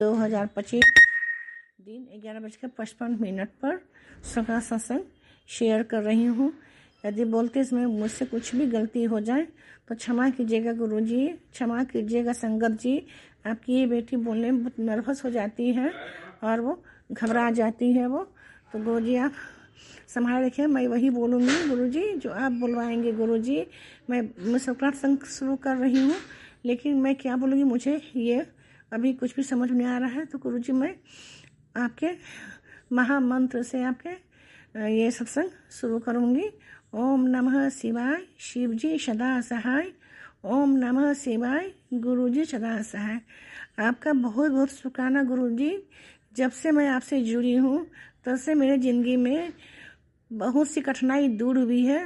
2025 दिन 11:55 पर सका सत्संग शेयर कर रही हूँ। यदि बोलते इसमें मुझसे कुछ भी गलती हो जाए तो क्षमा कीजिएगा गुरु जी, क्षमा कीजिएगा संगत जी। आपकी ये बेटी बोलने में बहुत नर्वस हो जाती है और वो घबरा जाती है तो गुरु जी आप संभाल रखिए। मैं वही बोलूँगी गुरु जी जो आप बुलवाएंगे गुरु जी। मैं सकारात्मक संग शुरू कर रही हूँ, लेकिन मैं क्या बोलूँगी मुझे ये अभी कुछ भी समझ नहीं आ रहा है। तो गुरु जी मैं आपके महामंत्र से आपके ये सत्संग शुरू करूँगी। ओम नमः शिवाय, शिव जी सदा सहाय। ओम नमः शिवाय, गुरु जी सदा सहाय। आपका बहुत बहुत शुक्राना गुरु जी। जब से मैं आपसे जुड़ी हूँ तब से मेरे ज़िंदगी में बहुत सी कठिनाई दूर हुई है।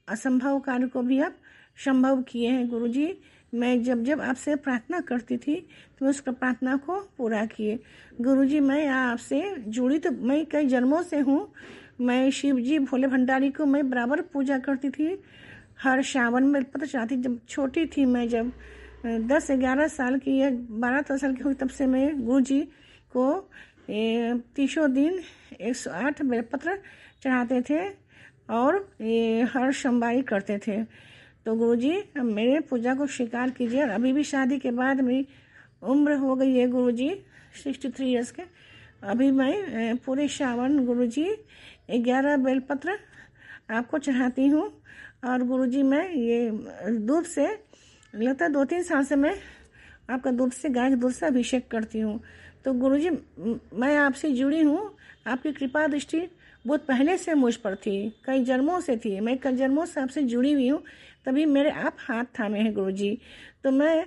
असंभव कार्य को भी आप संभव किए हैं गुरु जी। मैं जब आपसे प्रार्थना करती थी तो मैं उस प्रार्थना को पूरा किए गुरु जी। मैं आपसे जुड़ी तो मैं कई जन्मों से हूँ। मैं शिव जी भोले भंडारी को मैं बराबर पूजा करती थी। हर सावन में पता चलाती जब छोटी थी मैं, जब 10-11 साल की या 12 साल की हुई तब से मैं गुरु जी को 30 दिन 108 बेलपत्र चढ़ाते थे और हर सोमवारी करते थे। तो गुरु जी मेरे पूजा को स्वीकार कीजिए। और अभी भी शादी के बाद मेरी उम्र हो गई है गुरु जी 63 ईयर्स के। अभी मैं पूरे सावन गुरु जी 11 बेलपत्र आपको चढ़ाती हूँ। और गुरु जी मैं ये दूध से लगता है 2-3 साल से मैं आपका दूध से गाय के दूध से अभिषेक करती हूँ। तो गुरु जी मैं आपसे जुड़ी हूँ। आपकी कृपा दृष्टि बहुत पहले से मुझ पर थी, कई जन्मों से थी। मैं कई जन्मों से आपसे जुड़ी हुई हूँ, तभी मेरे आप हाथ थामे हैं गुरु जी। तो मैं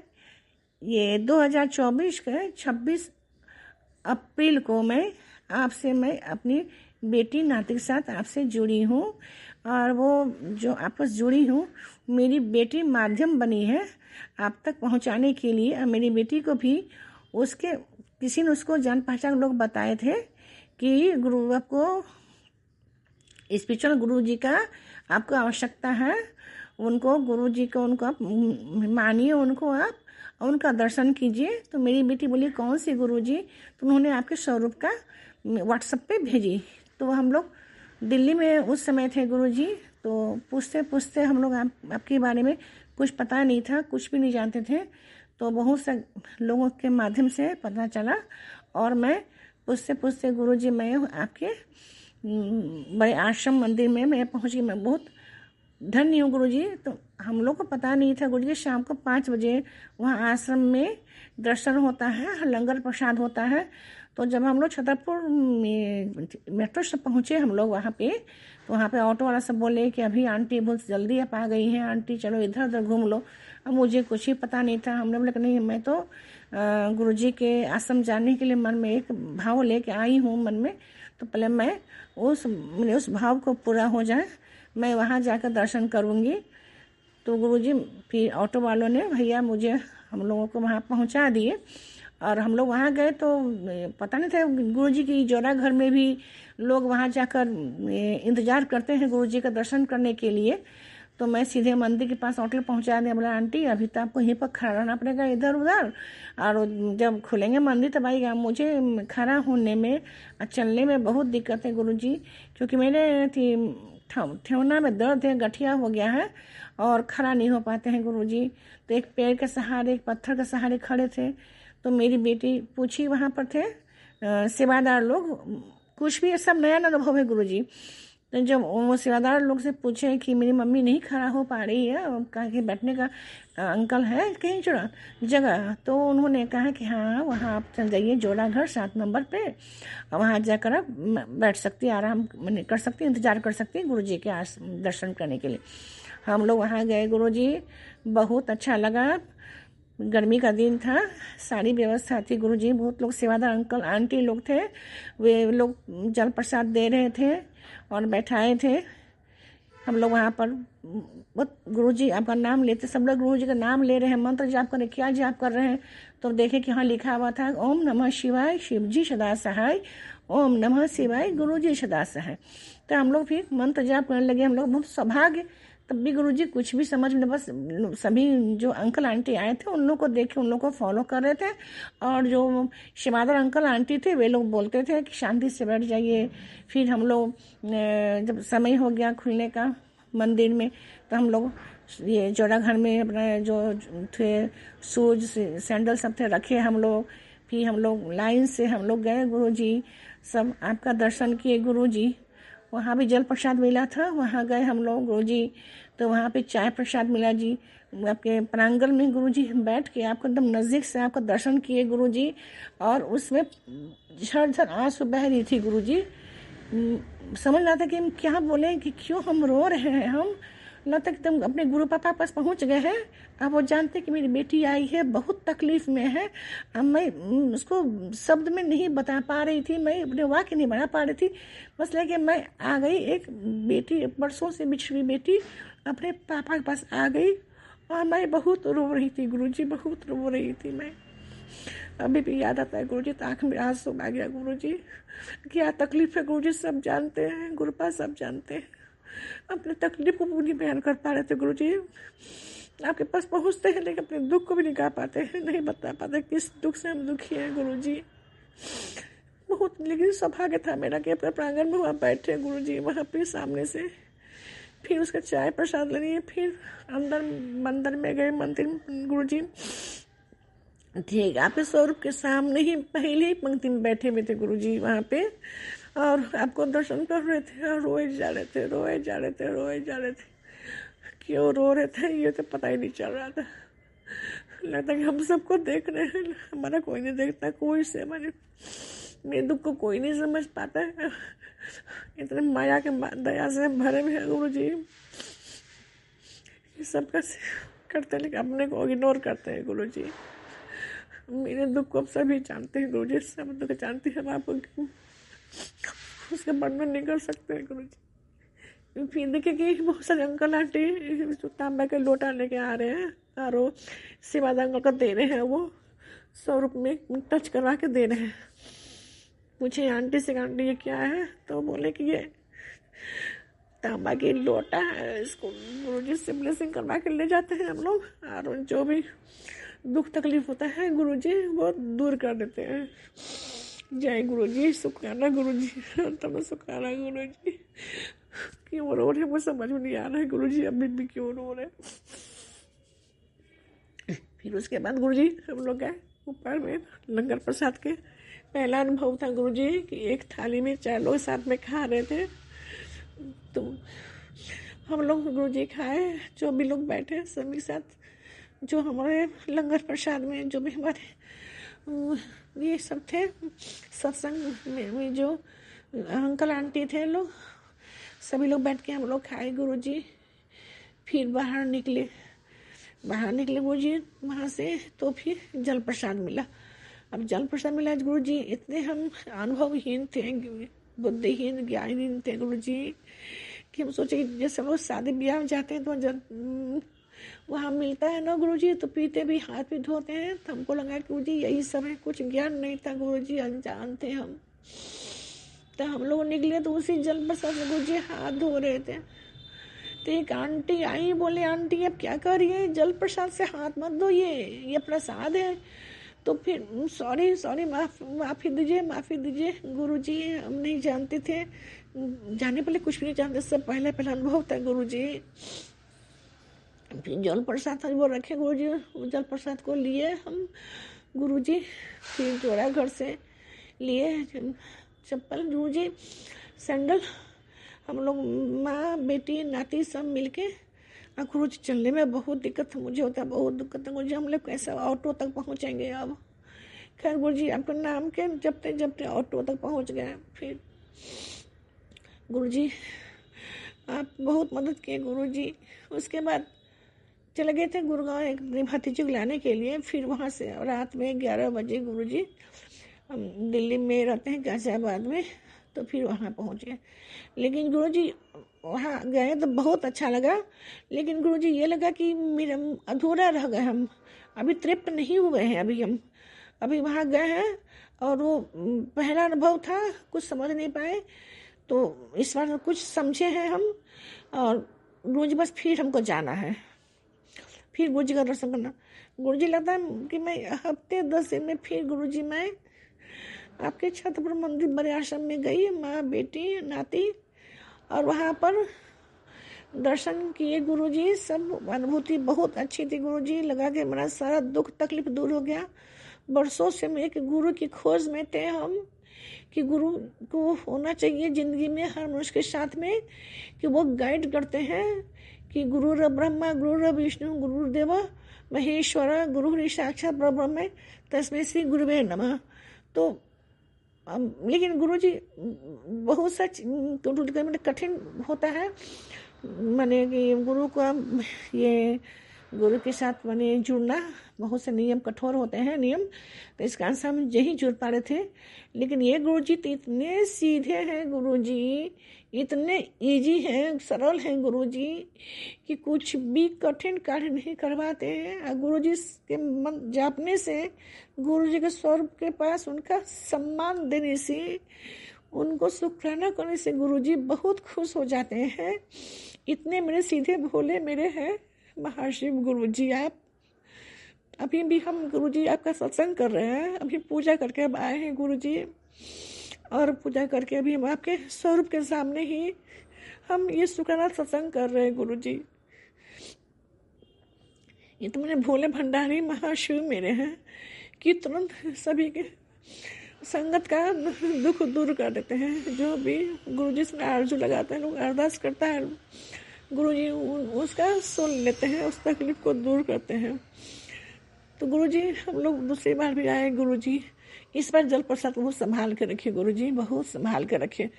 ये 2024 के 26 अप्रैल को मैं अपनी बेटी नाती के साथ आपसे जुड़ी हूँ। और वो जो आपस जुड़ी हूँ मेरी बेटी माध्यम बनी है आप तक पहुँचाने के लिए। और मेरी बेटी को भी उसके किसी ने उसको जान पहचान लोग बताए थे कि गुरु आपको स्पिरिचुअल गुरु जी का आपको आवश्यकता है। उनको गुरु जी को उनको आप मानिए, उनको आप उनका दर्शन कीजिए। तो मेरी बेटी बोली कौन सी गुरु जी? तो उन्होंने आपके स्वरूप का व्हाट्सएप पे भेजी। तो हम लोग दिल्ली में उस समय थे गुरु जी। तो पूछते पूछते हम लोग आपके बारे में कुछ पता नहीं था, कुछ भी नहीं जानते थे। तो बहुत से लोगों के माध्यम से पता चला और मैं पूछते पूछते गुरु जी मैं आपके बड़े आश्रम मंदिर में मैं पहुंच गई। मैं बहुत धन्य हूँ गुरु जी। तो हम लोग को पता नहीं था गुरु जी शाम को 5 बजे वहाँ आश्रम में दर्शन होता है, लंगर प्रसाद होता है। तो जब हम लोग छतरपुर मेट्रो से पहुँचे हम लोग वहाँ पे, तो वहाँ पे ऑटो वाला सब बोले कि अभी आंटी बहुत जल्दी आप आ गई हैं, आंटी चलो इधर उधर घूम लो। अब मुझे कुछ ही पता नहीं था। हमने बोला कि नहीं, मैं तो गुरु जी के आश्रम जाने के लिए मन में एक भाव लेके आई हूँ मन में। तो पहले मैं उस भाव को पूरा हो जाए, मैं वहाँ जाकर दर्शन करूँगी। तो गुरुजी फिर ऑटो वालों ने भैया मुझे हम लोगों को वहाँ पहुँचा दिए। और हम लोग वहाँ गए तो पता नहीं था गुरुजी की जोरा घर में भी लोग वहाँ जाकर इंतज़ार करते हैं गुरुजी का दर्शन करने के लिए। तो मैं सीधे मंदिर के पास ऑटो पहुँचा दिया। बोला आंटी अभी तो आपको यहीं पर खड़ा रहना पड़ेगा इधर उधर, और जब खुलेंगे मंदिर तब आइएगा। मुझे खड़ा होने में चलने में बहुत दिक्कत है गुरु जी, क्योंकि मेरे ठेवना में दर्द है, गठिया हो गया है और खड़ा नहीं हो पाते हैं गुरु जी। तो एक पेड़ के सहारे, एक पत्थर के सहारे खड़े थे। तो मेरी बेटी पूछी, वहाँ पर थे सेवादार लोग, कुछ भी सब नया अनुभव है गुरु जी। तो जब वो सेवादार लोग से पूछे कि मेरी मम्मी नहीं खड़ा हो पा रही है, कहा कि बैठने का अंकल है कहीं जगह, तो उन्होंने कहा कि हाँ वहाँ आप चल जाइए जोड़ा घर 7 नंबर पे, वहाँ जाकर आप बैठ सकती, आराम कर सकती, इंतज़ार कर सकती गुरु जी के दर्शन करने के लिए। हम लोग वहाँ गए गुरु जी, बहुत अच्छा लगा। गर्मी का दिन था, सारी व्यवस्था थी गुरु जी। बहुत लोग सेवादार अंकल आंटी लोग थे, वे लोग जल प्रसाद दे रहे थे और बैठाए थे। हम लोग वहाँ पर बहुत गुरु जी आपका नाम लेते, सब लोग गुरु जी का नाम ले रहे हैं, मंत्र जाप कर रहे, क्या जाप कर रहे हैं। तो देखे कि हाँ लिखा हुआ था ओम नमः शिवाय, शिव जी सदा सहाय। ओम नमः शिवाय, गुरु जी सदा सहाय। तो हम लोग फिर मंत्र जाप करने लगे। हम लोग बहुत सौभाग्य तब भी गुरुजी कुछ भी समझ में, बस सभी जो अंकल आंटी आए थे उन लोग को देख के उन लोग को फॉलो कर रहे थे। और जो शिवादर अंकल आंटी थे वे लोग बोलते थे कि शांति से बैठ जाइए। फिर हम लोग जब समय हो गया खुलने का मंदिर में, तो हम लोग ये जोड़ा घर में अपने जो थे शूज सैंडल सब थे रखे हम लोग। फिर हम लोग लाइन से हम लोग गए गुरुजी, सब आपका दर्शन किए गुरुजी। वहाँ भी जल प्रसाद मिला था, वहाँ गए हम लोग गुरुजी, तो वहाँ पे चाय प्रसाद मिला जी। आपके प्रांगण में गुरुजी बैठ के आपको एकदम नज़दीक से आपका दर्शन किए गुरुजी। और उसमें झरझर आंसू बह रही थी गुरुजी। समझ रहा था कि हम क्या बोलें, कि क्यों हम रो रहे हैं। हम लगता है एकदम अपने गुरु पापा पास पहुंच गए हैं। अब वो जानते कि मेरी बेटी आई है, बहुत तकलीफ में है। अब मैं उसको शब्द में नहीं बता पा रही थी, मैं अपने वाक्य नहीं बना पा रही थी। बस लेके मैं आ गई, एक बेटी बरसों से बिछड़ी बेटी अपने पापा के पास आ गई। और मैं बहुत रो रही थी गुरुजी, बहुत रो रही थी मैं। अभी भी याद आता है गुरुजी, तो आँख में आंसू आ गया गुरुजी। क्या तकलीफ है गुरुजी, सब जानते हैं, गुरुपा सब जानते हैं। अपने तकलीफ को नहीं बयान कर पा रहे थे गुरुजी। आपके पास पहुंचते हैं लेकिन अपने दुख को भी नहीं गा पाते हैं, नहीं बता पाते किस दुख से हम दुखी हैं गुरुजी। बहुत, लेकिन सौभाग्य था मेरा कि अपने प्रांगण में वहाँ बैठे गुरुजी, वहाँ पे सामने से। फिर उसका चाय प्रसाद लेनी है, फिर अंदर मंदिर में गए, मंदिर गुरुजी ठीक आपके स्वरूप के सामने ही पहले ही पंक्ति में बैठे हुए थे गुरुजी वहाँ पे। और आपको दर्शन कर रहे थे और रोए जा रहे थे, रोए जा रहे थे, रोए जा रहे थे। क्यों रो रहे थे ये तो पता ही नहीं चल रहा था। लगता कि हम सबको देख रहे हैं, हमारा कोई नहीं देखता, कोई से हमारे मेरे दुख को कोई नहीं समझ पाता है। इतने माया के दया से भरे हुए हैं गुरुजी। ये सब कैसे करते हैं, लेकिन अपने को इग्नोर करते हैं गुरुजी। मेरे दुख को अब सभी जानते हैं गुरुजी, सब दुख जानते हैं। आपको उसका वर्णन नहीं कर सकते हैं गुरुजी। फिर देखिए कि बहुत सारे अंकल आंटी तांबा के लोटा लेके आ रहे हैं और वो शिवाद अंकल को दे रहे हैं, वो स्वरूप में टच करवा के दे रहे हैं। पूछे आंटी से, आंटी ये क्या है? तो बोले कि ये तांबा की लोटा है, इसको गुरुजी से ब्लेसिंग करवा के ले जाते हैं हम लोग। और जो भी दुख तकलीफ होता है गुरुजी वो दूर कर देते हैं। जय गुरुजी, शुक्राना गुरुजी, तब शुक्राना गुरुजी। क्यों रो रहे मुझे समझ में नहीं आ रहा है गुरुजी, अभी भी क्यों रो रहे। फिर उसके बाद गुरुजी हम लोग गए ऊपर में लंगर प्रसाद के। पहला अनुभव था गुरुजी कि एक थाली में 4 लोग साथ में खा रहे थे। तो हम लोग गुरुजी खाए, जो भी लोग बैठे सभी साथ, जो हमारे लंगर प्रसाद में जो भी हमारे ये सब थे सत्संग में जो अंकल आंटी थे लोग, सभी लोग बैठ के हम लोग खाए गुरुजी। फिर बाहर निकले गुरुजी वहाँ से, तो फिर जल प्रसाद मिला। अब जल प्रसाद मिला गुरुजी, इतने हम अनुभवहीन थे, बुद्धिहीन ज्ञानहीन थे गुरुजी कि हम सोचे कि जैसे हम लोग शादी ब्याह में जाते हैं तो जब वहाँ मिलता है ना गुरुजी तो पीते भी, हाथ भी धोते हैं। तो हमको लगा कि गुरुजी यही सब है, कुछ ज्ञान नहीं था गुरुजी, अनजान थे हम। तो हम लोग निकले तो उसी जल प्रसाद से गुरुजी हाथ धो रहे थे। तो एक आंटी आई, बोले आंटी अब क्या कर रही है, जल प्रसाद से हाथ मत धो, ये प्रसाद है। तो फिर सॉरी माफ़ी दीजिए गुरुजी, हम नहीं जानते थे, जाने पहले कुछ भी नहीं जानते, सब पहला अनुभव था गुरुजी। फिर जल प्रसाद था वो रखे गुरुजी, जल प्रसाद को लिए हम गुरुजी। फिर जोड़ा घर से लिए चप्पल गुरुजी, सैंडल, हम लोग माँ बेटी नाती सब मिलके। और गुरुजी चलने में बहुत दिक्कत मुझे होता है, बहुत दिक्कत है मुझे, हम लोग कैसे ऑटो तक पहुँचेंगे अब। खैर गुरुजी आपके नाम के जबते ऑटो तक पहुँच गए। फिर गुरुजी आप बहुत मदद किए गुरुजी। उसके बाद चले गए थे गुड़गांव एक भतीजे को लाने के लिए। फिर वहाँ से रात में 11 बजे गुरुजी, हम दिल्ली में रहते हैं गाजियाबाद में, तो फिर वहाँ पहुँचे। लेकिन गुरुजी वहाँ गए तो बहुत अच्छा लगा, लेकिन गुरुजी ये लगा कि मेरा अधूरा रह गए, हम अभी तृप्त नहीं हुए हैं। अभी वहाँ गए हैं और वो पहला अनुभव था, कुछ समझ नहीं पाए, तो इस बार कुछ समझे हैं हम। और गुरुजी बस फिर हमको जाना है, फिर गुरुजी का दर्शन करना। गुरुजी लगता है कि मैं हफ्ते 10 दिन में फिर गुरुजी मैं आपके छतरपुर मंदिर बड़े आश्रम में गई, माँ बेटी नाती, और वहाँ पर दर्शन किए गुरुजी। सब अनुभूति बहुत अच्छी थी गुरुजी, लगा के मेरा सारा दुख तकलीफ दूर हो गया। बरसों से मैं एक गुरु की खोज में थे हम, कि गुरु को होना चाहिए ज़िंदगी में हर मनुष्य के साथ में, कि वो गाइड करते हैं कि गुरुर ब्रह्मा गुरुर विष्णु गुरुदेव महेश्वर गुरु साक्षात परब्रह्म तस्मै श्री गुरुवे नमः। तो लेकिन गुरुजी बहुत सा कठिन होता है, माने कि गुरु का ये गुरु के साथ माने जुड़ना, बहुत से नियम कठोर होते हैं नियम, तो इस कारण से हम यही जुड़ पा रहे थे। लेकिन ये गुरुजी तो इतने सीधे हैं गुरुजी, इतने इजी हैं, सरल हैं गुरुजी, कि कुछ भी कठिन कार्य नहीं करवाते हैं। और गुरुजी के मन जापने से, गुरुजी के स्वरूप के पास उनका सम्मान देने से, उनको शुक्राना करने से गुरुजी बहुत खुश हो जाते हैं। इतने मेरे सीधे भोले मेरे हैं महाशिव गुरुजी। आप अभी भी हम गुरुजी आपका सत्संग कर रहे हैं, अभी पूजा करके अब आए हैं गुरुजी, और पूजा करके अभी हम आपके स्वरूप के सामने ही हम ये शुक्राना सत्संग कर रहे हैं गुरुजी। ये तो मेरे भोले भंडारी महाशिव मेरे हैं, कि तुरंत सभी के संगत का दुख दूर कर देते हैं। जो भी गुरुजी से आरजू लगाते हैं, लोग अरदास करता है, गुरुजी उसका सुन लेते हैं, उस तकलीफ को दूर करते हैं। तो गुरुजी हम लोग दूसरी बार भी आए गुरुजी, इस बार जल प्रसाद बहुत संभाल के रखिए गुरुजी, बहुत संभाल के रखिए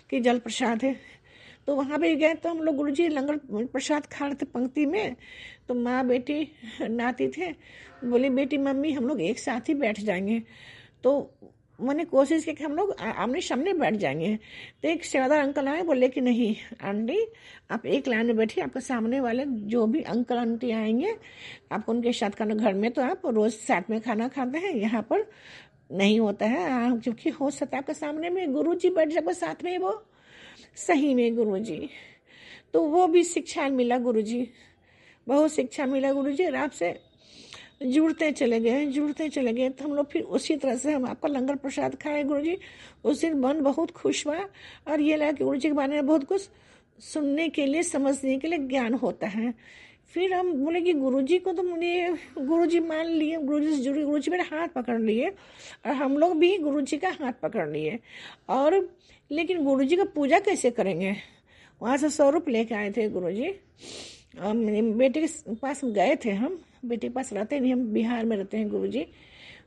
कि जल प्रसाद है। तो वहाँ पे गए तो हम लोग गुरुजी लंगर प्रसाद खा रहे थे पंक्ति में, तो माँ बेटी नाती थे, बोली बेटी मम्मी हम लोग एक साथ ही बैठ जाएंगे। तो मैंने कोशिश की कि हम लोग आमने सामने बैठ जाएंगे। तो एक सेवादार अंकल आए, बोले कि नहीं आंटी आप एक लाइन में बैठिए, आपके सामने वाले जो भी अंकल आंटी आएंगे आपको उनके साथ खाना, घर में तो आप रोज साथ में खाना खाते हैं, यहाँ पर नहीं होता है, क्योंकि हो सकता है आपके सामने में गुरुजी बैठ जाए साथ में, वो सही में गुरुजी। तो वो भी शिक्षा मिला गुरुजी, बहुत शिक्षा मिला गुरुजी, और आपसे जुड़ते चले गए। तो हम लोग फिर उसी तरह से हम आपका लंगर प्रसाद खाए गुरुजी। उस दिन मन बहुत खुश हुआ, और ये लगा कि गुरुजी के बारे में बहुत कुछ सुनने के लिए, समझने के लिए ज्ञान होता है। फिर हम बोले कि गुरुजी को तो मुझे गुरुजी मान लिए, गुरुजी से जुड़े, गुरुजी मेरा हाथ पकड़ लिए, और हम लोग भी गुरुजी का हाथ पकड़ लिए। और लेकिन गुरुजी का पूजा कैसे करेंगे, वहाँ से स्वरूप लेके आए थे गुरुजी। मेरे बेटे के पास गए थे हम, बेटे के पास रहते नहीं, हम बिहार में रहते हैं गुरुजी।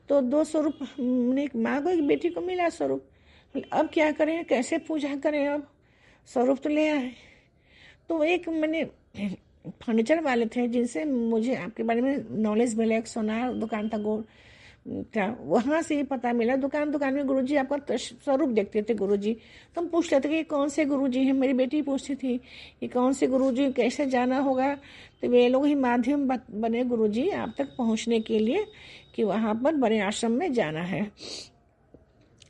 तो 2 स्वरूप ने माँ को एक बेटी को मिला स्वरूप, अब क्या करें, कैसे पूजा करें, अब स्वरूप तो ले आए। तो एक मैंने फर्नीचर वाले थे जिनसे मुझे आपके बारे में नॉलेज मिला, एक सोनार दुकान था गोल्ड था, वहाँ से ही पता मिला। दुकान में गुरुजी आपका स्वरूप देखते थे गुरुजी। तो हम पूछ लेते कि कौन से गुरुजी हैं, मेरी बेटी पूछती थी कि कौन से गुरुजी, कैसे जाना होगा। तो वे लोग ही माध्यम बने गुरुजी आप तक पहुँचने के लिए, कि वहाँ पर बड़े आश्रम में जाना है।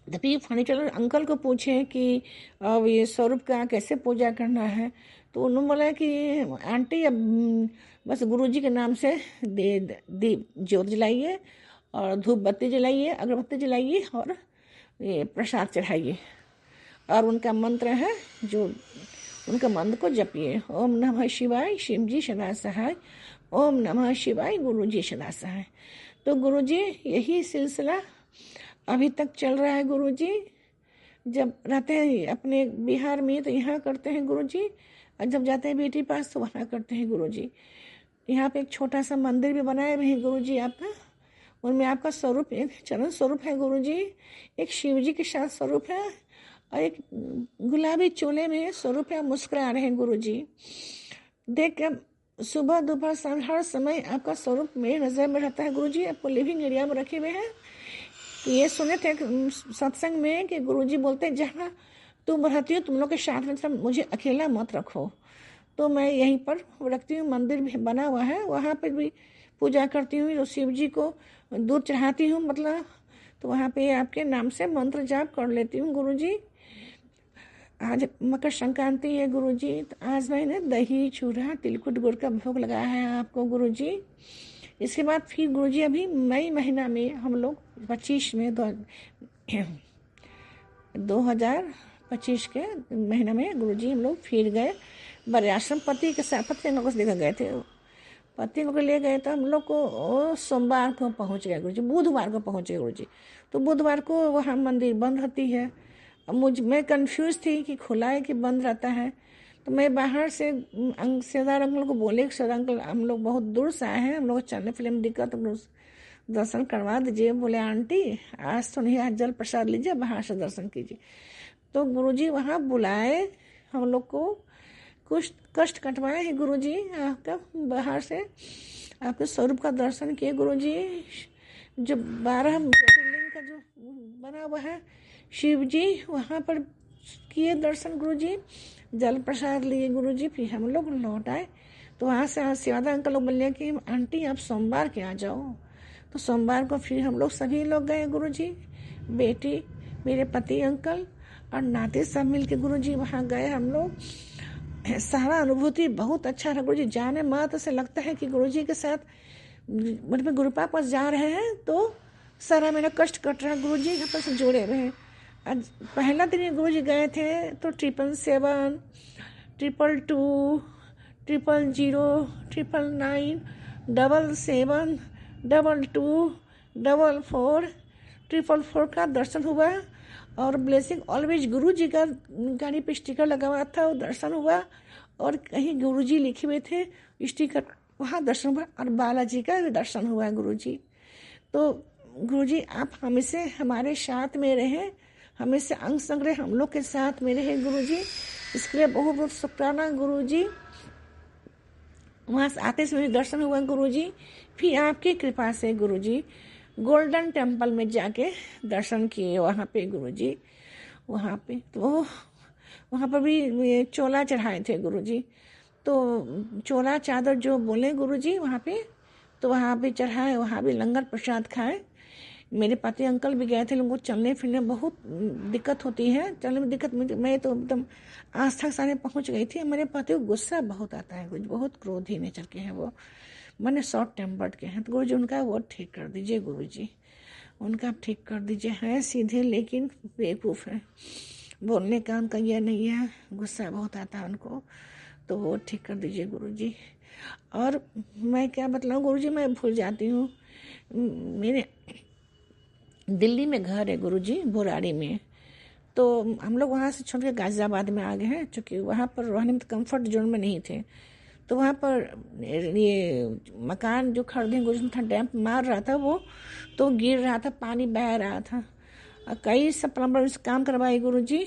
तभी फर्नीचर अंकल को पूछे कि अब ये स्वरूप का कैसे पूजा करना है। तो उन्होंने बोला कि आंटी अब बस गुरुजी के नाम से दीप ज्योत जलाइए, और धूप बत्ती जलाइए, अगरबत्ती जलाइए, और ये प्रसाद चढ़ाइए, और उनका मंत्र है जो उनका मंत्र को जपिए, ओम नमः शिवाय शिव जी सदा सहाय, ओम नमः शिवाय गुरु जी सदा सहाय। तो गुरुजी यही सिलसिला अभी तक चल रहा है गुरुजी। जब रहते हैं अपने बिहार में तो यहाँ करते हैं गुरुजी, और जब जाते हैं बेटी पास तो वहाँ करते हैं गुरुजी। यहाँ पे एक छोटा सा मंदिर भी बनाए हुए हैं गुरुजी आपका, उनमें आपका स्वरूप एक चरण स्वरूप है गुरुजी, एक शिव जी के साथ स्वरूप है, और एक गुलाबी चोले में स्वरूप है, मुस्कुरा रहे हैं गुरुजी। देख के सुबह दोपहर शाम हर समय आपका स्वरूप मेरी नज़र में रहता है गुरुजी। आपको लिविंग एरिया में रखे हुए हैं। ये सुने थे सत्संग में कि गुरुजी बोलते हैं जहाँ तुम रहती हो तुम लोग के साथ में, सब मुझे अकेला मत रखो। तो मैं यहीं पर रखती हूँ, मंदिर भी बना हुआ है, वहाँ पर भी पूजा करती हूँ, तो शिव जी को दूध चढ़ाती हूँ, मतलब तो वहाँ पे आपके नाम से मंत्र जाप कर लेती हूँ गुरुजी। आज मकर संक्रांति है गुरुजी, तो आज मैंने दही चूड़ा तिलकुट गुड़ का भोग लगाया है आपको गुरुजी। इसके बाद फिर गुरुजी अभी मई महीना में हम लोग 25 में 2025 के महीना में गुरुजी हम लोग फिर गए बड़े आश्रम। पति के साथ पति लोग देखा गए थे, पति को ले गए तो हम लोग को सोमवार को पहुंच गए गुरुजी, बुधवार को पहुंचे गुरुजी। तो बुधवार को वहाँ मंदिर बंद रहती है। अब मैं कंफ्यूज थी कि खुला है कि बंद रहता है। तो मैं बाहर से सेदार अंकल को बोले कि सेदार अंकल हम लोग बहुत दूर से आए हैं, हम लोग चलने फिल्म दिक्कत, दर्शन करवा दीजिए। बोले आंटी आज तो नहीं, आज जल प्रसाद लीजिए, बाहर से दर्शन कीजिए। तो गुरुजी वहाँ बुलाए, हम लोग को कुछ कष्ट कटवाए हैं गुरुजी, आपका बाहर से आपके स्वरूप का दर्शन किए गुरुजी। जो 12 ज्योतिर्लिंग का जो बना हुआ है शिव जी, वहाँ पर किए दर्शन गुरुजी, जल प्रसाद लिए गुरुजी। फिर हम लोग लौट आए। तो वहाँ से सेवादार अंकल लोग बोले कि आंटी आप सोमवार के आ जाओ। तो सोमवार को फिर हम लोग सभी लोग गए गुरुजी, बेटी, मेरे पति अंकल और नाते सब मिल के गुरुजी वहाँ गए हम लोग। सारा अनुभूति बहुत अच्छा रहा गुरुजी। जाने मात्र से लगता है कि गुरुजी के साथ मतलब गुरु पापा जा रहे हैं तो सारा मेरा कष्ट कट रहा है गुरुजी, यहाँ पर से जोड़े रहे। आज पहला दिन गुरुजी गए थे तो 777, 222, 000, 999, 77, 22, 44, 444 का दर्शन हुआ। और ब्लेसिंग ऑलवेज गुरु जी का गाड़ी पे स्टिकर लगा हुआ था, वो दर्शन हुआ। और कहीं गुरु जी लिखे हुए थे स्टिकर, वहाँ दर्शन हुआ। और बालाजी का भी दर्शन हुआ गुरु जी। तो गुरु जी आप हमेशा हमारे साथ में रहे, हमेशा अंग संग्रह हम लोग के साथ में रहे गुरु जी। इसके लिए बहुत बहुत शुक्राना गुरु जी। वहाँ से आते समय दर्शन हुआ गुरु जी। फिर आपकी कृपा से गुरु जी गोल्डन टेम्पल में जाके दर्शन किए वहाँ पे गुरुजी। वहाँ पे तो वहाँ पर भी चोला चढ़ाए थे गुरुजी। तो चोला चादर जो बोले गुरुजी वहाँ पे, तो वहाँ पे चढ़ाए, वहाँ भी लंगर प्रसाद खाए। मेरे पति अंकल भी गए थे। लोगों को चलने फिरने बहुत दिक्कत होती है, चलने में दिक्कत। मैं तो एकदम आस्था के सामने पहुँच गई थी। मेरे पति को गुस्सा बहुत आता है, कुछ बहुत क्रोधी नेचर के हैं वो, मैंने शॉर्ट टेम्पर्ड के हैं। तो गुरुजी उनका वो ठीक कर दीजिए गुरुजी, उनका आप ठीक कर दीजिए। है सीधे लेकिन बेवकूफ़ है, बोलने का उनका यह नहीं है, गुस्सा बहुत आता है उनको, तो वो ठीक कर दीजिए गुरुजी। और मैं क्या बतलाऊँ गुरुजी, मैं भूल जाती हूँ। मेरे दिल्ली में घर है गुरुजी, बोराड़ी में। तो हम लोग वहाँ से छोड़ के गाजियाबाद में आ गए हैं, चूँकि वहाँ पर रहने में कंफर्ट जोन में नहीं थे। तो वहाँ पर ये मकान जो खरीदे गुरुजी था, डैम्प मार रहा था वो, तो गिर रहा था, पानी बह रहा था। और कई सब प्लम्बर से काम करवाए गुरुजी,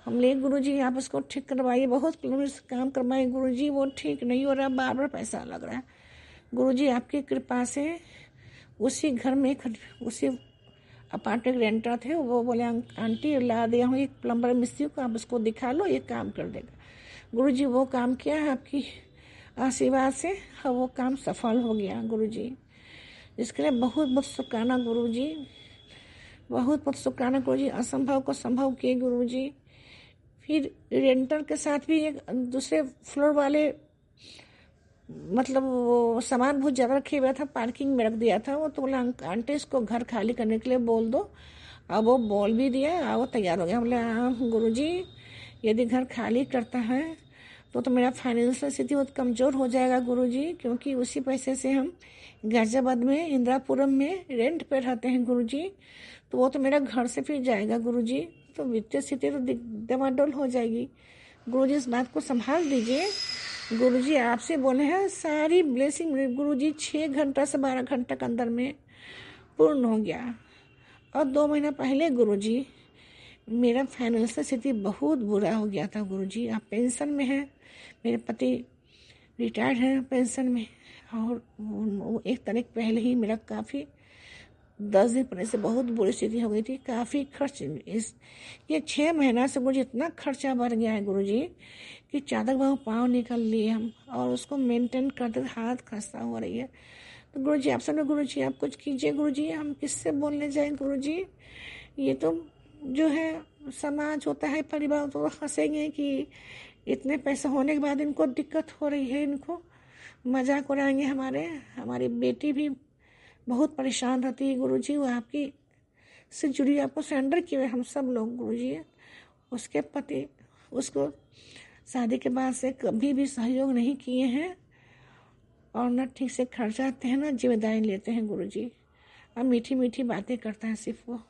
हम ले गुरुजी आप उसको ठीक करवाइए। बहुत प्लम्बर से काम करवाए गुरुजी, वो ठीक नहीं हो रहा, बार बार पैसा लग रहा है गुरुजी। आपकी कृपा से उसी घर में उसी अपार्टमेंट रेंटर थे, वो बोले आंटी ला दिया हूँ एक प्लम्बर मिस्त्री को, आप उसको दिखा लो, ये काम कर देगा। गुरुजी वो काम किया है आपकी आशीर्वाद से, और वो काम सफल हो गया गुरुजी। इसके लिए बहुत बहुत शुक्राना गुरुजी, बहुत बहुत शुक्राना गुरुजी। असंभव को संभव किए गुरुजी। फिर रेंटर के साथ भी एक दूसरे फ्लोर वाले मतलब वो सामान बहुत ज़्यादा रखे हुआ था, पार्किंग में रख दिया था। वो तो बोला आंटी इसको घर खाली करने के लिए बोल दो। अब वो बोल भी दिया, वो तैयार हो गया। बोले हाँ गुरुजी, यदि घर खाली करता है तो मेरा फाइनेंशियल स्थिति बहुत कमज़ोर हो जाएगा गुरुजी, क्योंकि उसी पैसे से हम गाजियाबाद में इंदिरापुरम में रेंट पे रहते हैं गुरुजी। तो वो तो मेरा घर से फिर जाएगा गुरुजी, तो वित्तीय स्थिति तो डमाडोल हो जाएगी गुरुजी। इस बात को संभाल दीजिए गुरुजी। आपसे बोले हैं सारी ब्लेसिंग गुरुजी 6 घंटा से 12 घंटा के अंदर में पूर्ण हो गया। और 2 महीना पहले गुरुजी मेरा फाइनेंशियल स्थिति बहुत बुरा हो गया था गुरुजी। आप पेंशन में हैं, मेरे पति रिटायर्ड हैं पेंशन में, और वो 1 तारीख पहले ही मेरा काफ़ी 10 दिन पहले से बहुत बुरी स्थिति हो गई थी। काफ़ी खर्च ये 6 महीना से मुझे इतना खर्चा बढ़ गया है गुरुजी कि चादर बहु पाँव निकल लिए हम, और उसको मेंटेन करते हाथ खस्ता हो रही है। तो गुरुजी आप सब गुरुजी आप कुछ कीजिए गुरुजी, हम किससे बोलने जाएं गुरुजी। ये तो जो है समाज होता है, परिवार, तो हंसेंगे कि इतने पैसे होने के बाद इनको दिक्कत हो रही है, इनको मजाक उड़ाएंगे। हमारी बेटी भी बहुत परेशान रहती है गुरुजी, वो आपकी से जुड़ी, आपको सरेंडर किए हुए हम सब लोग गुरुजी। उसके पति उसको शादी के बाद से कभी भी सहयोग नहीं किए हैं और न ठीक से खर्चाते हैं, न जिम्मेदारी लेते हैं गुरुजी। अब मीठी मीठी बातें करता है सिर्फ वो।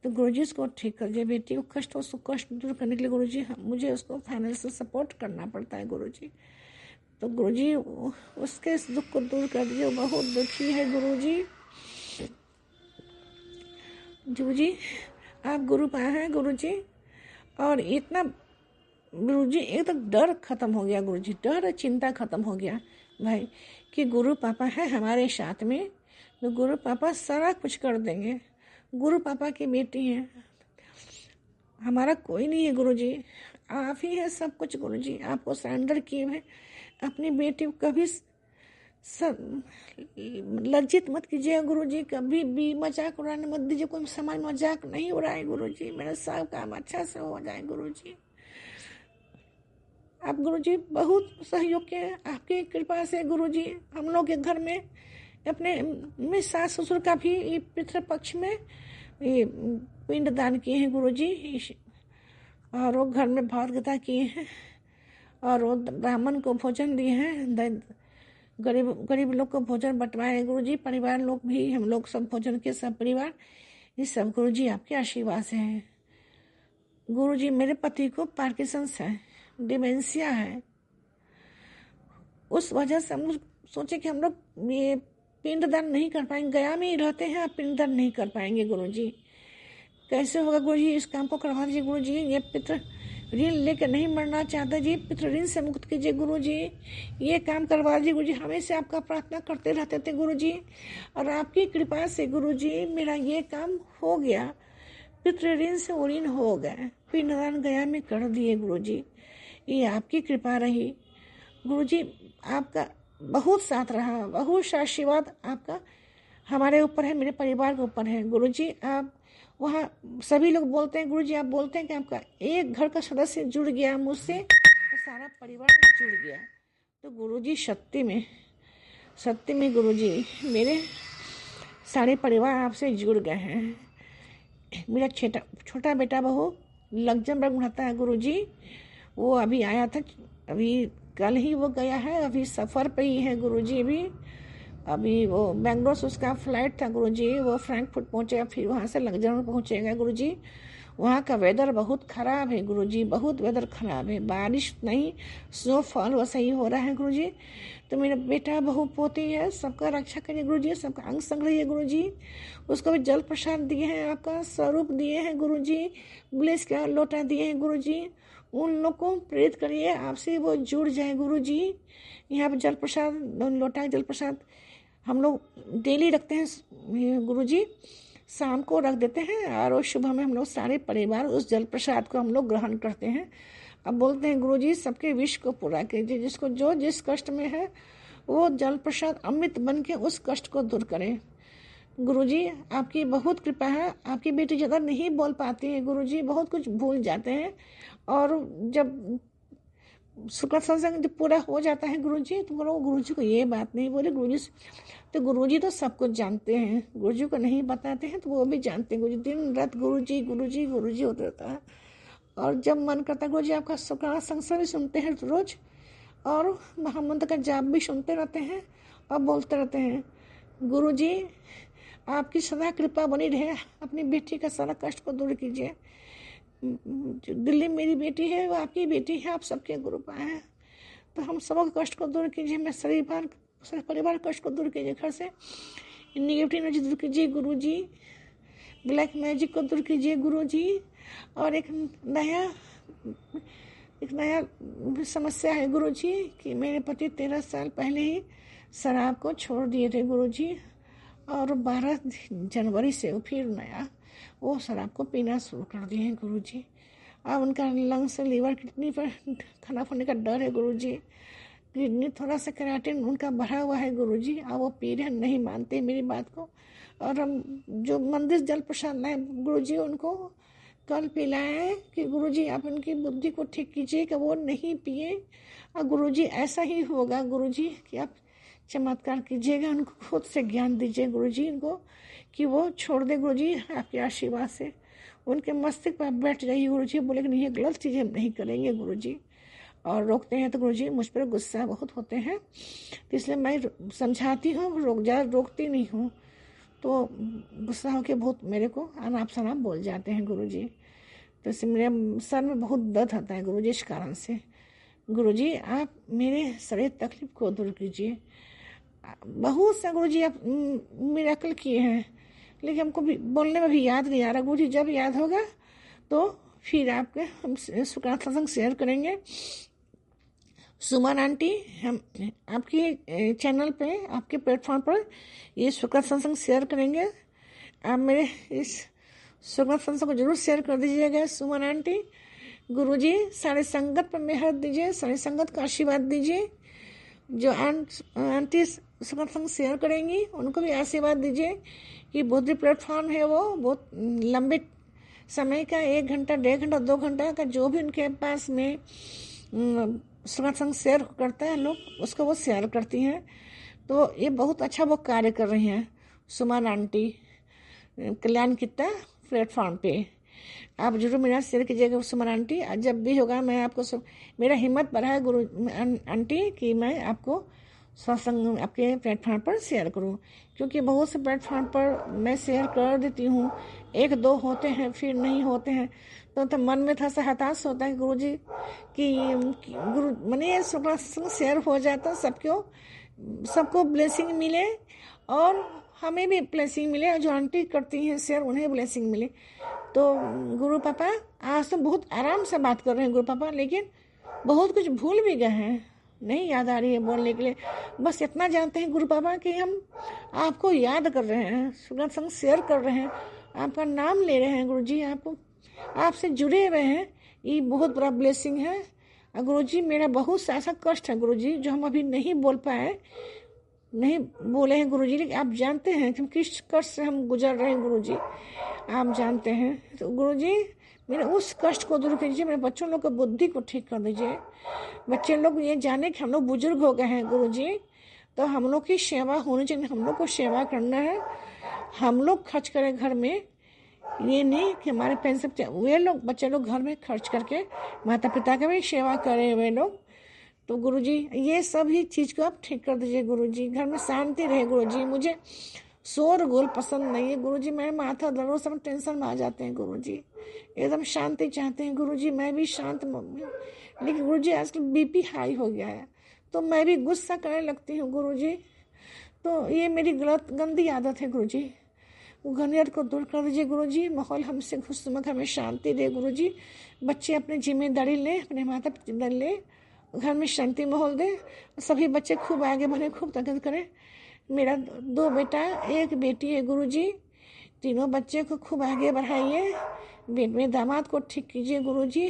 तो गुरुजी उसको ठीक कर दिए, बेटी को कष्ट, उसको कष्ट दूर करने के लिए गुरुजी मुझे उसको फाइनेंशियल सपोर्ट करना पड़ता है गुरुजी। तो गुरुजी उसके इस दुख को दूर कर दिए, वो बहुत दुखी है गुरुजी। गुरुजी आप गुरु पाए हैं गुरुजी, और इतना गुरुजी एक तो डर खत्म हो गया गुरुजी, डर चिंता खत्म हो गया भाई कि गुरु पापा है हमारे साथ में, तो गुरु पापा सारा कुछ कर देंगे। गुरु पापा की बेटी है, हमारा कोई नहीं है गुरुजी, आप ही है सब कुछ गुरुजी। आपको सरेंडर किए हुए अपनी बेटी को कभी लज्जित मत कीजिए गुरुजी, कभी भी मजाक उड़ाने मत दीजिए, कोई समाज मजाक नहीं उड़ाए गुरुजी, मेरा सब काम अच्छा से हो जाए गुरुजी। आप गुरुजी बहुत सहयोग के, आपकी कृपा से गुरुजी हम लोग के घर में अपने सास ससुर का भी पितृपक्ष में पिंड दान किए हैं गुरुजी, और वो घर में भागवता किए हैं, और वो ब्राह्मण को भोजन दिए हैं, गरीब लोग को भोजन बंटवाए हैं गुरुजी। परिवार लोग भी, हम लोग सब भोजन के सब परिवार, ये सब गुरुजी आपके आशीर्वाद से हैं गुरुजी। मेरे पति को पार्किंसंस है, डिमेंशिया है, उस वजह से हम लोग सोचे कि हम लोग ये पिंडदान नहीं कर पाएंगे, गया में ही रहते हैं, आप पिंडदान नहीं कर पाएंगे गुरुजी। कैसे होगा गुरुजी, इस काम को करवा दीजिए गुरुजी। ये पितृ ऋण लेकर नहीं मरना चाहता जी, पितृ ऋण से मुक्त कीजिए गुरुजी, ये काम करवा दीजिए गुरुजी। हमेशा आपका प्रार्थना करते रहते थे गुरुजी, और आपकी कृपा से गुरुजी मेरा ये काम हो गया, पितृ ऋण से ऋण हो गए, पिंडदान गया में कर दिए गुरुजी। ये आपकी कृपा रही गुरुजी, आपका बहुत साथ रहा, बहुत आशीर्वाद आपका हमारे ऊपर है, मेरे परिवार के ऊपर है गुरुजी। आप वहाँ सभी लोग बोलते हैं गुरुजी, आप बोलते हैं कि आपका एक घर का सदस्य जुड़ गया मुझसे तो सारा परिवार जुड़ गया। तो गुरुजी सत्य में गुरुजी मेरे सारे परिवार आपसे जुड़ गए हैं। मेरा छोटा बेटा बहू लग्जमबर्ग में रहता है गुरुजी, वो अभी आया था, अभी कल ही वो गया है, अभी सफ़र पे ही है गुरुजी। अभी वो बेंगलोर से उसका फ्लाइट था गुरुजी, वो फ्रैंकफर्ट पहुंचेगा, फिर वहाँ से लग्जमबर्ग पहुंचेगा गुरुजी। वहाँ का वेदर बहुत ख़राब है गुरुजी, बहुत वेदर ख़राब है, बारिश नहीं, स्नोफॉल वैसा ही हो रहा है गुरुजी। तो मेरा बेटा बहू पोती है, सबका रक्षा करिए गुरुजी, सबका अंग संग रहिए गुरुजी। उसको भी जल प्रसाद दिए हैं, आपका स्वरूप दिए हैं गुरुजी, ब्लेस का लोटा दिए हैं गुरुजी। उन लोग को प्रेरित करिए आपसे वो जुड़ जाए गुरुजी। यहाँ पर जल प्रसाद, लोटा जल प्रसाद हम लोग डेली रखते हैं गुरुजी, शाम को रख देते हैं, और सुबह में हम लोग सारे परिवार उस जल प्रसाद को हम लोग ग्रहण करते हैं। अब बोलते हैं गुरुजी सबके विश को पूरा कीजिए, जिसको जो जिस कष्ट में है वो जल प्रसाद अमृत बन के उस कष्ट को दूर करें गुरुजी। आपकी बहुत कृपा है, आपकी बेटी ज़्यादा नहीं बोल पाती है गुरुजी, बहुत कुछ भूल जाते हैं, और जब शुक्ल सत्संग जब पूरा हो जाता है गुरुजी तो बोलो गुरुजी को ये बात नहीं बोले गुरुजी, तो गुरुजी तो सब कुछ जानते हैं, गुरुजी को नहीं बताते हैं तो वो भी जानते हैं गुरुजी। दिन रात गुरुजी गुरुजी गुरुजी होता रहता है, और जब मन करता है गुरुजी आपका शुक्राना संस्कार भी सुनते हैं रोज, और महामंत्र का जाप भी सुनते रहते हैं और बोलते रहते हैं। गुरुजी आपकी सदा कृपा बनी रहे, अपनी बेटी का सारा कष्ट को दूर कीजिए। दिल्ली मेरी बेटी है, वो आपकी बेटी है, आप सबके गुरु पाए हैं, तो हम सबके कष्ट को दूर कीजिए, मैं सारे परिवार कष्ट को दूर कीजिए, घर से निगेटिव एनर्जी दूर कीजिए गुरुजी, ब्लैक मैजिक को दूर कीजिए गुरुजी। और एक नया समस्या है गुरुजी कि मेरे पति 13 साल पहले ही शराब को छोड़ दिए थे गुरुजी, और 12 जनवरी से वो फिर नया वो शराब को पीना शुरू कर दिए हैं गुरुजी। अब उनका लंग्स लीवर किडनी पर खराब होने का डर है गुरुजी, किडनी थोड़ा सा केराटिन उनका बढ़ा हुआ है गुरुजी, अब वो पी रहे नहीं मानते मेरी बात को। और हम जो मंदिर जल प्रसाद लाए गुरुजी, उनको कल पिलाएं कि गुरुजी आप उनकी बुद्धि को ठीक कीजिए कि वो नहीं पिए। और गुरुजी ऐसा ही होगा गुरुजी कि आप चमत्कार कीजिएगा, उनको खुद से ज्ञान दीजिए गुरुजी इनको कि वो छोड़ दे गुरुजी आपके आशीर्वाद से। उनके मस्तिष्क पर बैठ जाइए गुरुजी, बोले कि नहीं ये गलत चीज़ें हम नहीं करेंगे गुरुजी। और रोकते हैं तो गुरुजी मुझ पर गुस्सा बहुत होते हैं, तो इसलिए मैं समझाती हूँ, ज़्यादा रोकती नहीं हूँ। तो गुस्सा होकर बहुत मेरे को अनाप शनाप बोल जाते हैं गुरुजी। तो इससे मेरे सर में बहुत दर्द होता है गुरुजी इस कारण से। गुरुजी आप मेरे सारे तकलीफ को दूर कीजिए। बहुत सा गुरुजी आप मिरेकल किए हैं, लेकिन हमको भी बोलने में भी याद नहीं आ रहा गुरुजी। जब याद होगा तो फिर आपके हम सुकरात सत्संग शेयर करेंगे। सुमन आंटी हम आपकी चैनल पे, आपके प्लेटफॉर्म पर ये सुकरात सत्संग शेयर करेंगे। आप मेरे इस सुकरात सत्संग को जरूर शेयर कर दीजिएगा सुमन आंटी। गुरुजी सारे संगत पर मेहर दीजिए, सारे संगत का आशीर्वाद दीजिए। जो आंटी सुकरात सत्संग शेयर करेंगी उनको भी आशीर्वाद दीजिए कि बुद्धि प्लेटफॉर्म है वो बहुत लंबे समय का 1 घंटा 1.5 घंटा 2 घंटा का जो भी उनके पास में सुकरात सत्संग शेयर करता है लोग, उसको वो शेयर करती हैं। तो ये बहुत अच्छा वो कार्य कर रही हैं सुमन आंटी कल्याण कितना प्लेटफॉर्म पे। आप जरूर मेरा शेयर कीजिएगा सुमन आंटी। जब भी होगा मैं आपको मेरा हिम्मत बढ़ा है गुरु आंटी कि मैं आपको सत्संग आपके प्लेटफॉर्म पर शेयर करूं, क्योंकि बहुत से प्लेटफॉर्म पर मैं शेयर कर देती हूं, 1-2 होते हैं फिर नहीं होते हैं। तो मन में थोड़ा सा हताश होता है गुरुजी कि गुरु मैंने सत्संग शेयर हो जाता, सबको ब्लेसिंग मिले और हमें भी ब्लेसिंग मिले, और जो आंटी करती हैं शेयर उन्हें ब्लेसिंग मिले। तो गुरु पापा आज तो बहुत आराम से बात कर रहे हैं गुरु पापा, लेकिन बहुत कुछ भूल भी गए हैं, नहीं याद आ रही है बोलने के लिए। बस इतना जानते हैं गुरु पापा कि हम आपको याद कर रहे हैं, सुकरात सत्संग शेयर कर रहे हैं, आपका नाम ले रहे हैं गुरुजी, आपसे जुड़े हुए हैं। ये बहुत बड़ा ब्लेसिंग है। गुरुजी मेरा बहुत सा ऐसा कष्ट है गुरुजी जो हम अभी नहीं बोल पाए, नहीं बोले हैं गुरुजी, लेकिन आप जानते हैं कि किस कष्ट से हम गुजर रहे हैं गुरुजी, आप जानते हैं। तो गुरुजी मेरे उस कष्ट को दूर कीजिए, मेरे बच्चों लोग की बुद्धि को ठीक कर दीजिए। बच्चे लोग ये जाने कि हम लोग बुजुर्ग हो गए हैं गुरुजी, तो हम लोग की सेवा होनी चाहिए, हम लोग को सेवा करना है। हम लोग खर्च करें घर में, ये नहीं कि हमारे पेंशन, वे लोग बच्चे लोग घर में खर्च करके माता पिता का भी सेवा करें वे लोग। तो गुरुजी ये सभी चीज़ को आप ठीक कर दीजिए गुरुजी, घर में शांति रहे गुरुजी। मुझे शोरगुल पसंद नहीं है गुरुजी, मेरे माथा दर्द सब टेंशन में आ जाते हैं गुरुजी, एकदम शांति चाहते हैं गुरुजी। मैं भी शांत मम्मी, लेकिन गुरुजी आजकल बीपी हाई हो गया है तो मैं भी गुस्सा करने लगती हूँ गुरुजी। तो ये मेरी गंदी आदत है गुरुजी, वो गंदी को दूर कर दीजिए गुरुजी। माहौल हमसे खुशनुमा, हमें शांति दे गुरुजी। बच्चे अपनी जिम्मेदारी लें, अपने माता पिता लें, घर में शांति माहौल दे, सभी बच्चे खूब आगे बढ़े, खूब तरक्की करें। मेरा 2 बेटा 1 बेटी है गुरुजी, तीनों बच्चे को खूब आगे बढ़ाइए। मेरे दामाद को ठीक कीजिए गुरुजी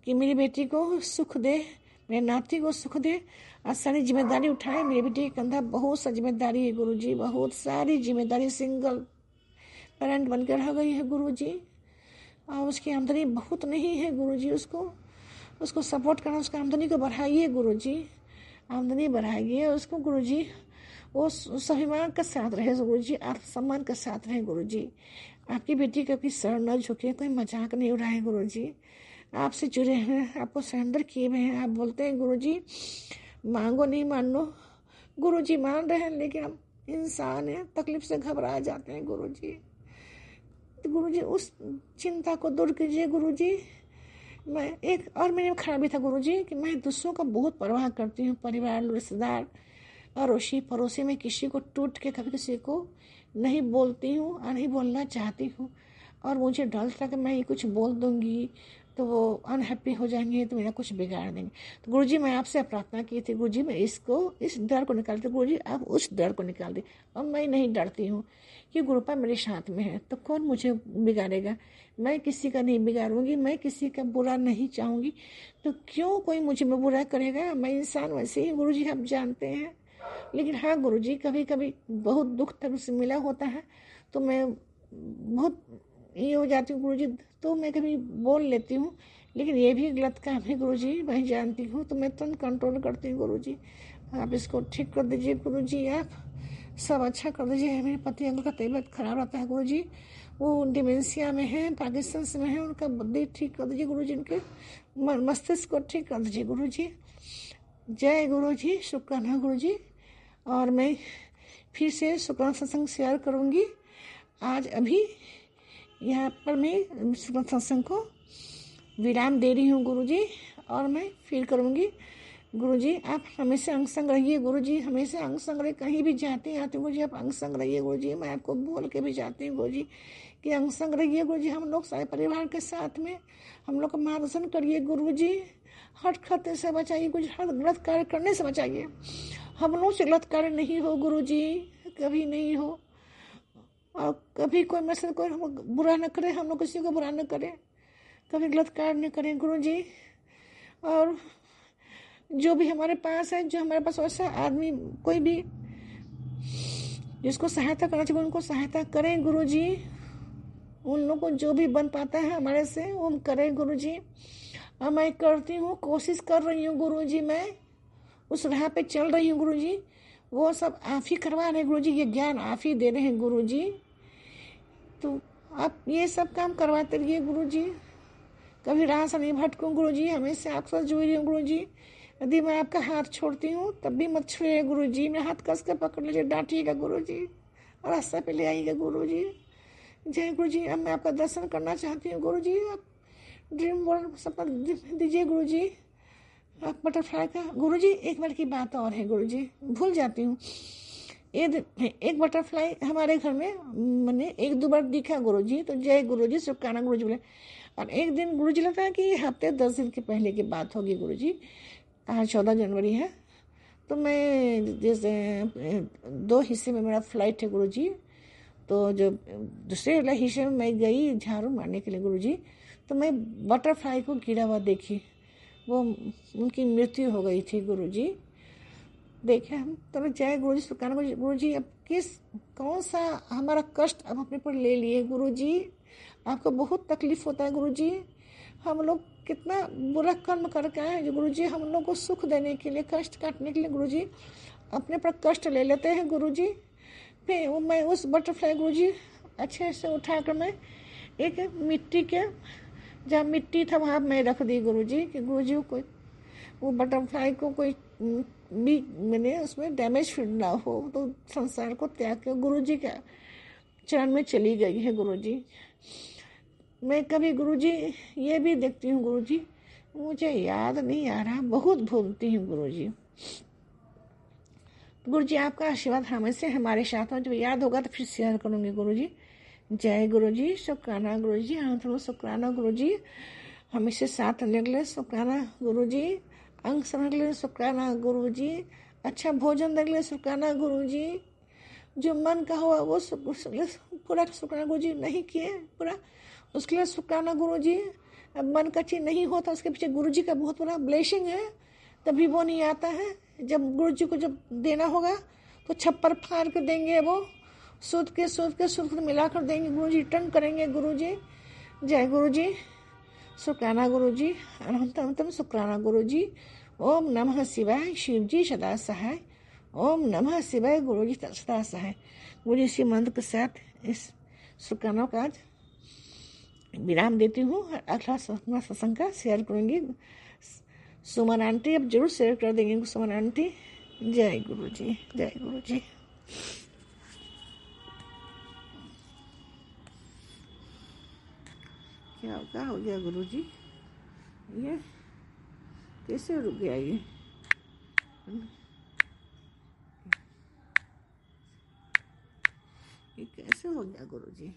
कि मेरी बेटी को सुख दे, मेरे नाती को सुख दे, और सारी जिम्मेदारी उठाए। मेरी बेटी के कंधा बहुत सा जिम्मेदारी है गुरुजी, बहुत सारी जिम्मेदारी, सिंगल पेरेंट बनकर रह गई है गुरुजी, और उसकी आमदनी बहुत नहीं है गुरुजी। उसको सपोर्ट करना, उसका आमदनी को बढ़ाइए गुरुजी, आमदनी बढ़ाइए उसको गुरुजी। वो स्वाभिमान के साथ रहे गुरुजी, आत्मसम्मान के साथ रहे गुरुजी। आपकी बेटी कभी सर न झुके, कोई मजाक नहीं उड़ाए गुरुजी। आपसे जुड़े हैं, आपको सरेंडर किए हुए हैं। आप बोलते हैं गुरुजी मांगो नहीं मानो, गुरुजी मान रहे हैं, लेकिन हम इंसान हैं, तकलीफ से घबरा जाते हैं गुरुजी। तो गुरुजी उस चिंता को दूर कीजिए गुरुजी। मैं एक और मेरे में खराबी था गुरुजी कि मैं दूसरों का बहुत परवाह करती हूँ, परिवार, रिश्तेदार, अड़ोसी पड़ोसी में किसी को टूट के कभी किसी को नहीं बोलती हूँ और नहीं बोलना चाहती हूँ। और मुझे डर था कि मैं ये कुछ बोल दूँगी तो वो अनहैप्पी हो जाएंगे, तो मेरा कुछ बिगाड़ देंगे। तो गुरुजी मैं आपसे प्रार्थना की थी गुरुजी, मैं इस डर को निकाल दी गुरुजी, आप उस डर को निकाल दी। और मैं नहीं डरती हूँ कि गुरुपा मेरे साथ में है, तो कौन मुझे बिगाड़ेगा। मैं किसी का नहीं बिगाड़ूंगी, मैं किसी का बुरा नहीं चाहूँगी, तो क्यों कोई मुझे में बुरा करेगा। मैं इंसान वैसे ही गुरुजी आप जानते हैं। लेकिन हाँ गुरुजी कभी कभी बहुत दुख तक से मिला होता है, तो मैं बहुत ये हो जाती हूँ गुरुजी, तो मैं कभी बोल लेती हूँ, लेकिन ये भी गलत काम है गुरुजी, मैं जानती हूँ, तो मैं तुरंत कंट्रोल करती हूँ गुरुजी। आप इसको ठीक कर दीजिए गुरुजी, आप सब अच्छा कर दीजिए। मेरे पति अंकल का तबीयत खराब रहता है गुरुजी, वो डिमेंशिया में है, पार्किंसन में है, उनका बुद्धि ठीक कर दीजिए गुरुजी, उनके मस्तिष्क को ठीक कर दीजिए गुरुजी। जय गुरुजी, शुक्राना गुरुजी। और मैं फिर से शुक्राना सत्संग शेयर करूँगी। आज अभी यहाँ पर मैं शुक्राना सत्संग को विराम दे रही हूँ गुरुजी, और मैं फिर करूँगी। गुरुजी आप हमेशा अंग संग रहिए गुरुजी, हमेशा अंग संग रहिए, कहीं भी जाते आते गुरुजी आप अंग संग रहिए गुरुजी। मैं आपको बोल के भी जाती हूँ गुरुजी कि अंग संग रहिए गुरुजी, हम लोग सारे परिवार के साथ में हम लोग का मार्गदर्शन करिए गुरुजी। हट खतरे से बचाइए गुरुजी, हर गलत कार्य करने से बचाइए। हम लोग से गलत कार्य नहीं हो गुरुजी, कभी नहीं हो, और कभी कोई मेरे से कोई बुरा न करे, हम लोग किसी को बुरा न करें, कभी गलत कार्य न करें गुरुजी। और जो भी हमारे पास है, जो हमारे पास वैसा आदमी कोई भी जिसको सहायता करना चाहिए उनको सहायता करें गुरुजी। उन लोगों को जो भी बन पाता है हमारे से वो हम करें गुरुजी। और मैं करती हूँ, कोशिश कर रही हूँ गुरुजी, मैं उस राह पे चल रही हूँ गुरुजी। वो सब आप ही करवा रहे हैं गुरुजी, ये ज्ञान आप ही दे रहे हैं गुरुजी, तो आप ये सब काम करवाते रहिए गुरुजी। कभी राह से नहीं भटकूं गुरुजी, हमेशा आपके साथ जुड़ी हूँ गुरुजी। यदि मैं आपका हाथ छोड़ती हूँ तब भी मत छोड़िए गुरुजी, मेरा हाथ कस के पकड़ लीजिए, डांटिएगा गुरुजी, और रास्ते पे ले आइएगा गुरुजी। जय गुरुजी। अब मैं आपका दर्शन करना चाहती हूँ गुरुजी, आप ड्रीम वर्ल्ड सपना दीजिए गुरुजी, आप बटरफ्लाई का। गुरुजी एक बार की बात और है गुरुजी, भूल जाती हूँ। एक बटरफ्लाई हमारे घर में मैंने 1-2 बार दिखा गुरुजी, तो जय गुरुजी, शुक्राना गुरुजी बोले। और एक दिन गुरुजी लगता है कि हफ्ते 10 दिन के पहले की बात होगी गुरुजी, आज 14 जनवरी है, तो मैं जैसे 2 हिस्से में मेरा फ्लाइट है गुरुजी, तो जो दूसरे वाला हिस्से में मैं गई झाड़ू मारने के लिए गुरुजी, तो मैं बटरफ्लाई को गिरा हुआ देखी, वो उनकी मृत्यु हो गई थी गुरुजी। देखे हम तो जय गुरुजी, शुक्राना गुरुजी। अब कौन सा हमारा कष्ट अब अपने पर ले लिए गुरुजी, आपको बहुत तकलीफ होता है गुरुजी। हम लोग कितना बुरा कर्म करके आए हैं जो गुरुजी, हम लोग को सुख देने के लिए, कष्ट काटने के लिए गुरुजी अपने पर कष्ट ले लेते हैं गुरुजी। फिर मैं उस बटरफ्लाई गुरुजी अच्छे से उठाकर मैं एक मिट्टी के, जहाँ मिट्टी था वहाँ मैं रख दी गुरुजी, कि गुरुजी कोई वो बटरफ्लाई को कोई भी मैंने उसमें डैमेज फिर ना हो, तो संसार को त्याग के गुरुजी के चरण में चली गई है गुरुजी। मैं कभी गुरुजी ये भी देखती हूँ गुरुजी, मुझे याद नहीं आ रहा, बहुत भूलती हूँ गुरुजी। गुरुजी आपका आशीर्वाद हमेशा हमारे साथ हो, जब याद होगा तो फिर शेयर करूँगी गुरुजी। जय गुरुजी, शुक्राना गुरुजी, हाँ शुक्राना गुरुजी, हमेशा साथ निकले शुक्राना गुरुजी, अंग समझ ले शुक्राना गुरुजी, अच्छा भोजन देख ले शुक्राना गुरुजी, जो मन का हुआ वो पूरा शुक्राना गुरुजी, नहीं किए पूरा उसके लिए शुक्राना गुरुजी। अब मन का चीज नहीं होता उसके पीछे गुरुजी का बहुत बड़ा ब्लेसिंग है, तभी वो नहीं आता है। जब गुरुजी को जब देना होगा तो छप्पर फाड़ कर देंगे, वो सूद के मिलाकर देंगे गुरुजी, रिटर्न करेंगे गुरुजी। जय गुरुजी, शुक्राना गुरुजी, अनंतम शुक्राना गुरुजी। ओम नमः शिवाय, शिवजी सदा सहाय, ओम नमः शिवाय, गुरुजी सदा सहाय। गुरुजी इसी मंत्र के साथ इस शुक्राना का आज विराम देती हूँ। अगला सत्संग का शेयर करूँगी। सुमन आंटी अब जरूर शेयर कर देंगे सुमन आंटी। जय गुरुजी, जय गुरुजी। क्या हो गया गुरुजी, ये कैसे रुक गया ये कैसे हो गया गुरुजी?